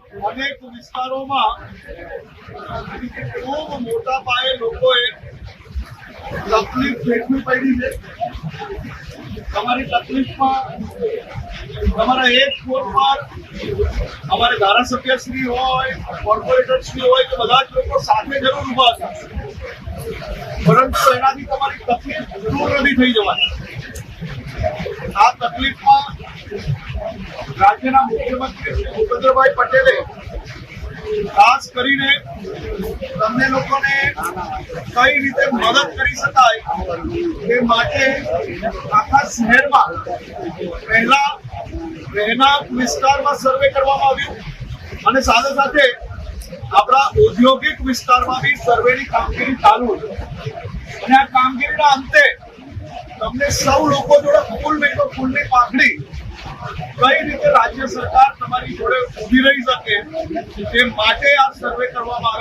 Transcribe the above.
અનેક વિસ્તારોમાં ખૂબ મોટા પાયે લોકોએ તકલીફ વેઠવી પડી છે. તમારી તકલીફમાં તમારા એક ફોન પર અમારે ધારાસભ્યશ્રી હોય, કોર્પોરેટરશ્રી હોય, તો બધા જ લોકો સાથે જરૂર ઉભા હતા, પરંતુ એનાથી તમારી તકલીફ દૂર નથી થઈ જવાની. આ તકલીફમાં રાજ્યના મુખ્યમંત્રી શ્રી ભૂપેન્દ્રભાઈ પટેલે ખાસ કરીને તમને લોકોને કઈ રીતે મદદ કરી શકાય તે માટે આખા શહેરમાં પહેલા રહેણાંક વિસ્તારમાં સર્વે કરવામાં આવ્યું અને સાથે સાથે આપણા ઔદ્યોગિક વિસ્તારમાં બી સર્વેની કામગીરી ચાલુ છે. અને આ કામગીરીના અંતે તમને સૌ લોકો જોડે ફૂલની પાંખડી કઈ રીતે રાજ્ય સરકાર તમારી જોડે ઉભી રહી શકે તે માટે આ સર્વે કરવામાં